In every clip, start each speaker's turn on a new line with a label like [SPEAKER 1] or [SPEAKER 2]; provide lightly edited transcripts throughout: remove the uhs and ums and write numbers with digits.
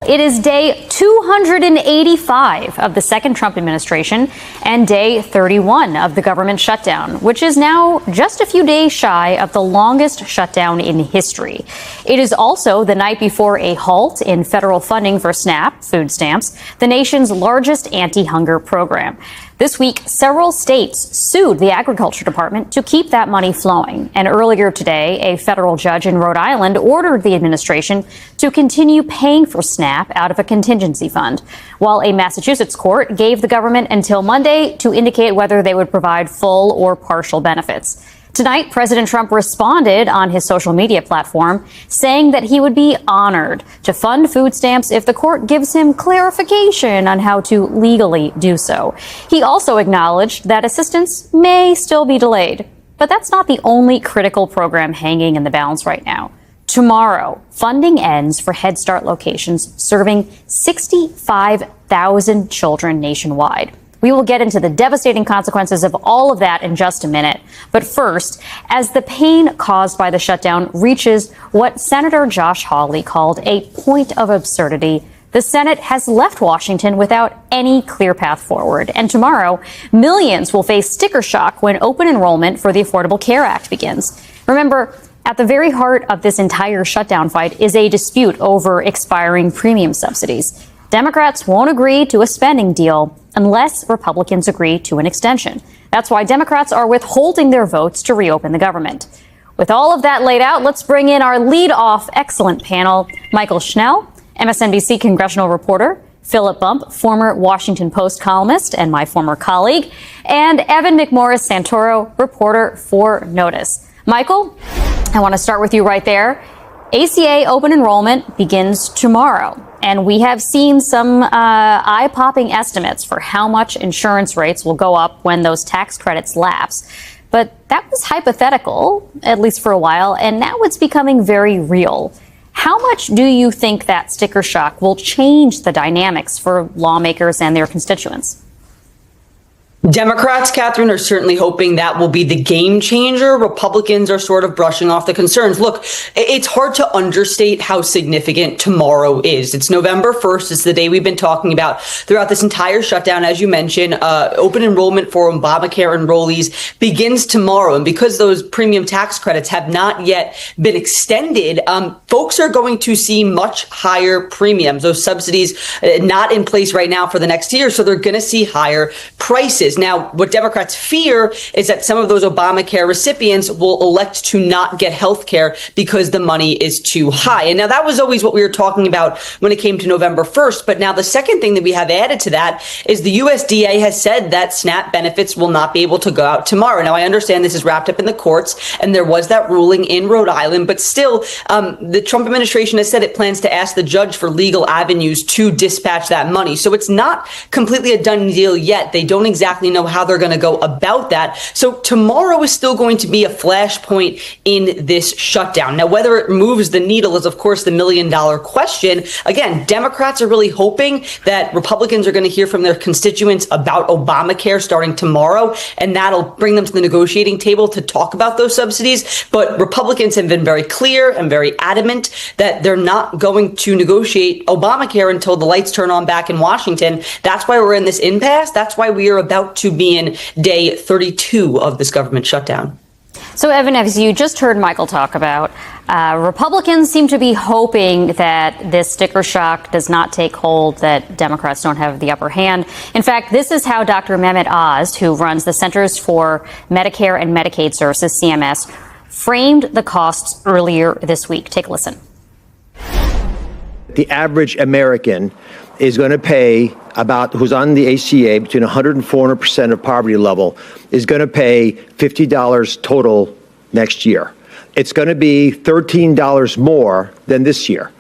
[SPEAKER 1] It is day 285 of the second Trump administration and day 31 of the government shutdown, which is now just a few days shy of the longest shutdown in history. It is also the night before a halt in federal funding for SNAP, food stamps, the nation's largest anti-hunger program. This week, several states sued the Agriculture Department to keep that money flowing. And earlier today, a federal judge in Rhode Island ordered the administration to continue paying for SNAP out of a contingency fund, while a Massachusetts court gave the government until Monday to indicate whether they would provide full or partial benefits. Tonight, President Trump responded on his social media platform, saying that he would be honored to fund food stamps if the court gives him clarification on how to legally do so. He also acknowledged that assistance may still be delayed. But that's not the only critical program hanging in the balance right now. Tomorrow, funding ends for Head Start locations serving 65,000 children nationwide. We will get into the devastating consequences of all of that in just a minute. But first, as the pain caused by the shutdown reaches what Senator Josh Hawley called a point of absurdity, the Senate has left Washington without any clear path forward. And tomorrow, millions will face sticker shock when open enrollment for the Affordable Care Act begins. Remember, at the very heart of this entire shutdown fight is a dispute over expiring premium subsidies. Democrats won't agree to a spending deal unless Republicans agree to an extension. That's why Democrats are withholding their votes to reopen the government. With all of that laid out, let's bring in our lead-off excellent panel, Michael Schnell, MSNBC congressional reporter, Philip Bump, former Washington Post columnist and my former colleague, and Evan McMorris Santoro, reporter for Notice. Michael, I want to start with you right there. ACA open enrollment begins tomorrow, and we have seen some eye-popping estimates for how much insurance rates will go up when those tax credits lapse. But that was hypothetical, at least for a while, and now it's becoming very real. How much do you think that sticker shock will change the dynamics for lawmakers and their constituents?
[SPEAKER 2] Democrats, Catherine, are certainly hoping that will be the game changer. Republicans are sort of brushing off the concerns. Look, it's hard to understate how significant tomorrow is. It's November 1st. It's the day we've been talking about throughout this entire shutdown. As you mentioned, open enrollment for Obamacare enrollees begins tomorrow. And because those premium tax credits have not yet been extended, folks are going to see much higher premiums. Those subsidies not in place right now for the next year. So they're going to see higher prices. Now, what Democrats fear is that some of those Obamacare recipients will elect to not get health care because the money is too high. And now that was always what we were talking about when it came to November 1st. But now the second thing that we have added to that is the USDA has said that SNAP benefits will not be able to go out tomorrow. Now, I understand this is wrapped up in the courts and there was that ruling in Rhode Island, but still, the Trump administration has said it plans to ask the judge for legal avenues to dispatch that money. So it's not completely a done deal yet. They don't exactly know how they're going to go about that. So tomorrow is still going to be a flashpoint in this shutdown. Now, whether it moves the needle is, of course, the million-dollar question. Again, Democrats are really hoping that Republicans are going to hear from their constituents about Obamacare starting tomorrow, and that'll bring them to the negotiating table to talk about those subsidies. But Republicans have been very clear and very adamant that they're not going to negotiate Obamacare until the lights turn on back in Washington. That's why we're in this impasse. That's why we are about to be in day 32 of this government shutdown.
[SPEAKER 1] So, Evan, as you just heard Michael talk about, Republicans seem to be hoping that this sticker shock does not take hold, that Democrats don't have the upper hand. In fact, this is how Dr. Mehmet Oz, who runs the Centers for Medicare and Medicaid Services, CMS, framed the costs earlier this week. Take a listen.
[SPEAKER 3] The average American is going to pay who's on the ACA between 100 and 400% of poverty level is going to pay $50 total next year. It's going to be $13 more than this year.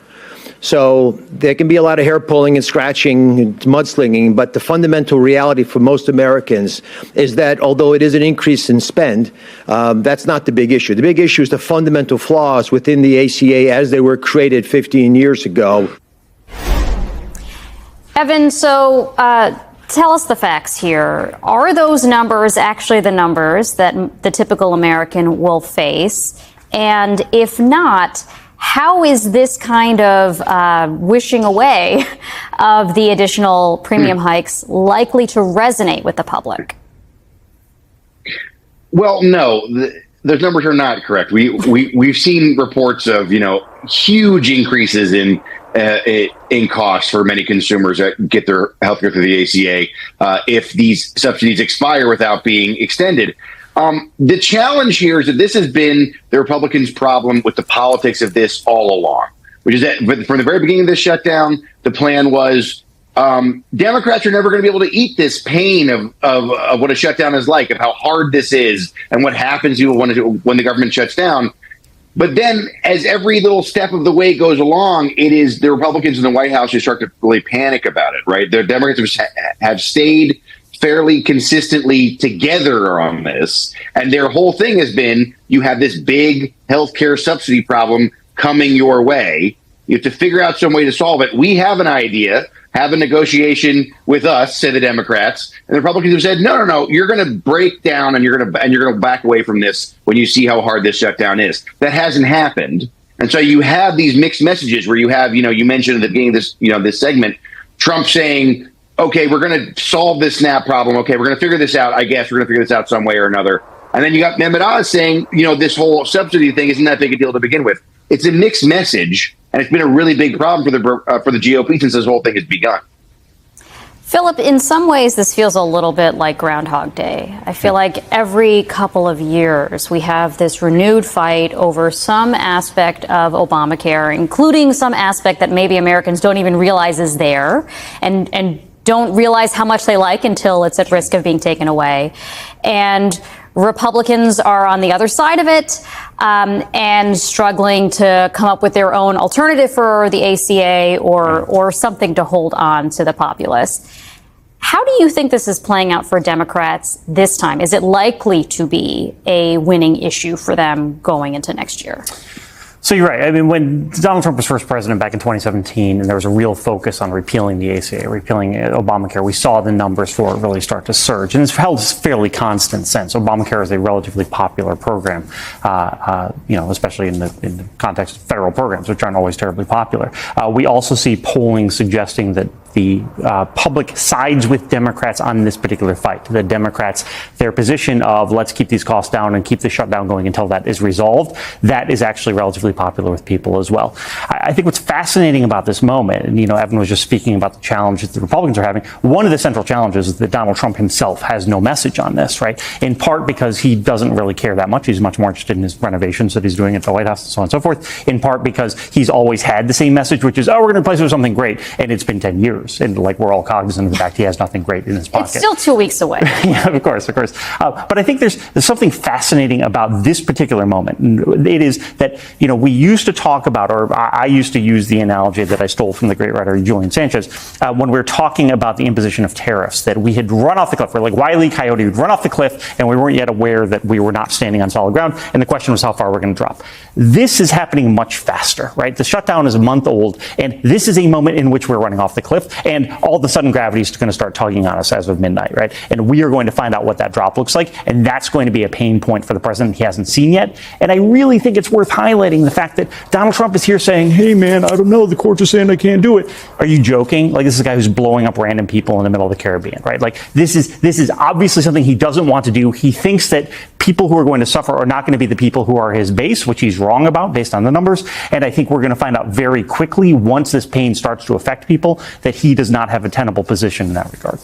[SPEAKER 3] So there can be a lot of hair pulling and scratching and mudslinging, but the fundamental reality for most Americans is that although it is an increase in spend, that's not the big issue. The big issue is the fundamental flaws within the ACA as they were created 15 years ago.
[SPEAKER 1] Evan, so tell us the facts here. Are those numbers actually the numbers that the typical American will face? And if not, How is this kind of wishing away of the additional premium hikes likely to resonate with the public?
[SPEAKER 4] Well, no, those numbers are not correct. We've seen reports of, huge increases in costs for many consumers that get their healthcare through the ACA if these subsidies expire without being extended. The challenge here is that this has been the Republicans' problem with the politics of this all along, which is that from the very beginning of this shutdown, the plan was Democrats are never going to be able to eat this pain of what a shutdown is like, of how hard this is and what happens to you when the government shuts down. But then as every little step of the way goes along, it is the Republicans in the White House who start to really panic about it, right? The Democrats have stayed fairly consistently together on this. And their whole thing has been, you have this big healthcare subsidy problem coming your way. You have to figure out some way to solve it. We have an idea, have a negotiation with us, say the Democrats, and the Republicans have said, no, you're going to break down and you're going to back away from this when you see how hard this shutdown is. That hasn't happened. And so you have these mixed messages where you have, you mentioned at the beginning of this, this segment, Trump saying, okay, we're going to solve this SNAP problem. Okay, we're going to figure this out. I guess we're going to figure this out some way or another. And then you got Mehmet Oz saying, this whole subsidy thing isn't that big a deal to begin with. It's a mixed message, and it's been a really big problem for the GOP since this whole thing has begun.
[SPEAKER 1] Philip, in some ways, this feels a little bit like Groundhog Day. I feel like every couple of years we have this renewed fight over some aspect of Obamacare, including some aspect that maybe Americans don't even realize is there and don't realize how much they like until it's at risk of being taken away. And Republicans are on the other side of it and struggling to come up with their own alternative for the ACA or something to hold on to the populace. How do you think this is playing out for Democrats this time? Is it likely to be a winning issue for them going into next year?
[SPEAKER 5] So you're right. I mean, when Donald Trump was first president back in 2017, and there was a real focus on repealing the ACA, repealing Obamacare, we saw the numbers for it really start to surge. And it's held fairly constant since. Obamacare is a relatively popular program, especially in the context of federal programs, which aren't always terribly popular. We also see polling suggesting that the public sides with Democrats on this particular fight. The Democrats, their position of let's keep these costs down and keep the shutdown going until that is resolved, that is actually relatively popular with people as well. I think what's fascinating about this moment, and Evan was just speaking about the challenges the Republicans are having, one of the central challenges is that Donald Trump himself has no message on this, right? In part because he doesn't really care that much. He's much more interested in his renovations that he's doing at the White House and so on and so forth. In part because he's always had the same message, which is, we're going to replace it with something great. And it's been 10 years. And we're all cognizant of the fact he has nothing great in his pocket.
[SPEAKER 1] It's still 2 weeks away.
[SPEAKER 5] Yeah, of course. But I think there's something fascinating about this particular moment. It is that, we used to talk about, or I used to use the analogy that I stole from the great writer Julian Sanchez, when we were talking about the imposition of tariffs, that we had run off the cliff. We're like Wile E. Coyote, we'd run off the cliff, and we weren't yet aware that we were not standing on solid ground. And the question was how far we're going to drop. This is happening much faster, right? The shutdown is a month old, and this is a moment in which we're running off the cliff. And all of a sudden, gravity is going to start tugging on us as of midnight, right? And we are going to find out what that drop looks like. And that's going to be a pain point for the president he hasn't seen yet. And I really think it's worth highlighting the fact that Donald Trump is here saying, hey, man, I don't know. The courts are saying I can't do it. Are you joking? This is a guy who's blowing up random people in the middle of the Caribbean, right? This is obviously something he doesn't want to do. He thinks that people who are going to suffer are not going to be the people who are his base, which he's wrong about based on the numbers. And I think we're going to find out very quickly, once this pain starts to affect people, that he does not have a tenable position in that regard.